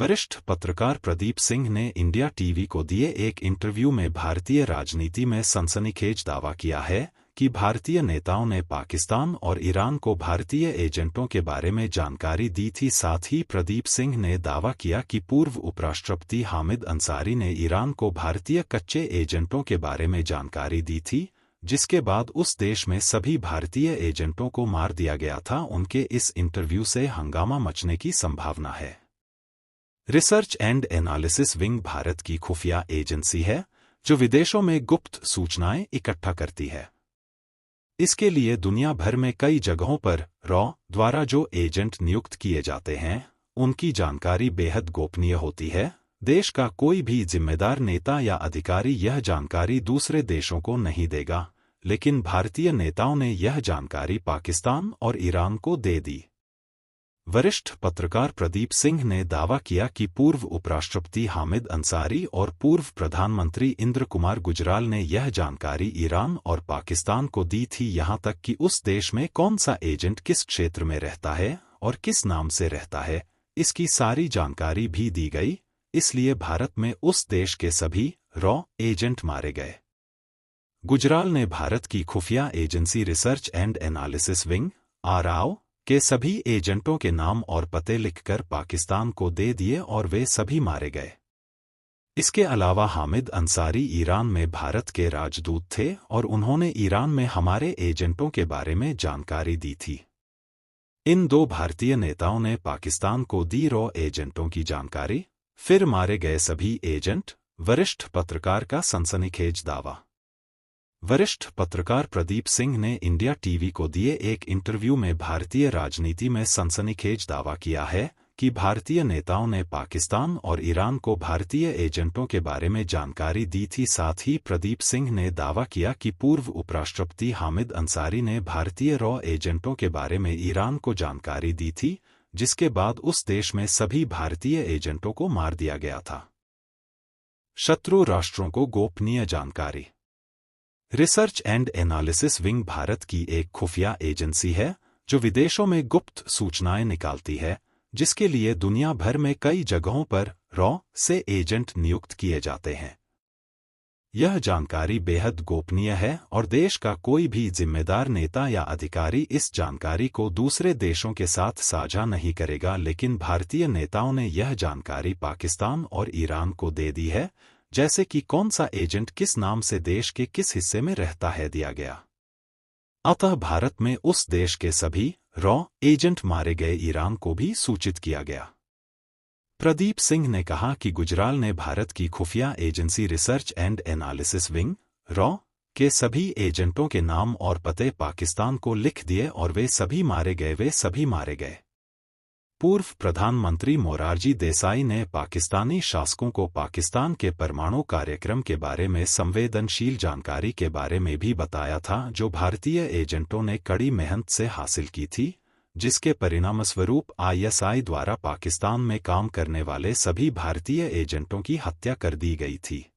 वरिष्ठ पत्रकार प्रदीप सिंह ने इंडिया टीवी को दिए एक इंटरव्यू में भारतीय राजनीति में सनसनीखेज दावा किया है कि भारतीय नेताओं ने पाकिस्तान और ईरान को भारतीय एजेंटों के बारे में जानकारी दी थी। साथ ही प्रदीप सिंह ने दावा किया कि पूर्व उपराष्ट्रपति हामिद अंसारी ने ईरान को भारतीय कच्चे एजेंटों के बारे में जानकारी दी थी, जिसके बाद उस देश में सभी भारतीय एजेंटों को मार दिया गया था। उनके इस इंटरव्यू से हंगामा मचने की संभावना है। Research and analysis wing Bharat की खुफिया एजेंसी है जो विदेशों में गुप्त सूचनाएं इकट्ठा करती है। इसके लिए दुनिया भर में कई जगहों पर रॉ द्वारा जो एजेंट नियुक्त किए जाते हैं, उनकी जानकारी बेहद गोपनीय होती है। देश का कोई भी जिम्मेदार नेता या अधिकारी यह जानकारी दूसरे देशों को नहीं देगा, लेकिन भारतीय नेताओं ने यह जानकारी पाकिस्तान और ईरान को दे दी। वरिष्ठ पत्रकार प्रदीप सिंह ने दावा किया कि पूर्व उपराष्ट्रपति हामिद अंसारी और पूर्व प्रधानमंत्री इंद्र कुमार गुजराल ने यह जानकारी ईरान और पाकिस्तान को दी थी। यहां तक कि उस देश में कौन सा एजेंट किस क्षेत्र में रहता है और किस नाम से रहता है, इसकी सारी जानकारी भी दी गई। इसलिए भारत में उस देश के सभी रॉ एजेंट मारे गए। गुजराल ने भारत की खुफिया agency research and analysis wing (RAO) के सभी एजेंटों के नाम और पते लिखकर पाकिस्तान को दे दिए और वे सभी मारे गए। इसके अलावा हामिद अंसारी ईरान में भारत के राजदूत थे और उन्होंने ईरान में हमारे एजेंटों के बारे में जानकारी दी थी। इन दो भारतीय नेताओं ने पाकिस्तान को दी रॉ एजेंटों की जानकारी, फिर मारे गए सभी एजेंट। वरिष्ठ पत्रकार का सनसनीखेज दावा। वरिष्ठ पत्रकार प्रदीप सिंह ने इंडिया टीवी को दिए एक इंटरव्यू में भारतीय राजनीति में सनसनीखेज दावा किया है कि भारतीय नेताओं ने पाकिस्तान और ईरान को भारतीय एजेंटों के बारे में जानकारी दी थी। साथ ही प्रदीप सिंह ने दावा किया कि पूर्व उपराष्ट्रपति हामिद अंसारी ने भारतीय रॉ एजेंटों के बारे में ईरान को जानकारी दी थी, जिसके बाद उस देश में सभी भारतीय एजेंटों को मार दिया गया था। शत्रु राष्ट्रों को गोपनीय जानकारी। Research and analysis wing Bharat की एक खुफिया एजेंसी है जो विदेशों में गुप्त सूचनाएं निकालती है, जिसके लिए दुनिया भर में कई जगहों पर रॉ से एजेंट नियुक्त किए जाते हैं। यह जानकारी बेहद गोपनीय है और देश का कोई भी जिम्मेदार नेता या अधिकारी इस जानकारी को दूसरे देशों के साथ साझा नहीं करेगा, लेकिन भारतीय नेताओं ने यह जानकारी पाकिस्तान और ईरान को दे दी है, जैसे कि कौन सा एजेंट किस नाम से देश के किस हिस्से में रहता है दिया गया। अतः भारत में उस देश के सभी रॉ एजेंट मारे गए। ईरान को भी सूचित किया गया। प्रदीप सिंह ने कहा कि गुजराल ने भारत की खुफिया agency research and analysis wing (RAW) के सभी एजेंटों के नाम और पते पाकिस्तान को लिख दिए और वे सभी मारे गए। पूर्व प्रधानमंत्री मोरारजी देसाई ने पाकिस्तानी शासकों को पाकिस्तान के परमाणु कार्यक्रम के बारे में संवेदनशील जानकारी के बारे में भी बताया था, जो भारतीय एजेंटों ने कड़ी मेहनत से हासिल की थी, जिसके परिणामस्वरूप ISI द्वारा पाकिस्तान में काम करने वाले सभी भारतीय एजेंटों की हत्या कर दी गई थी।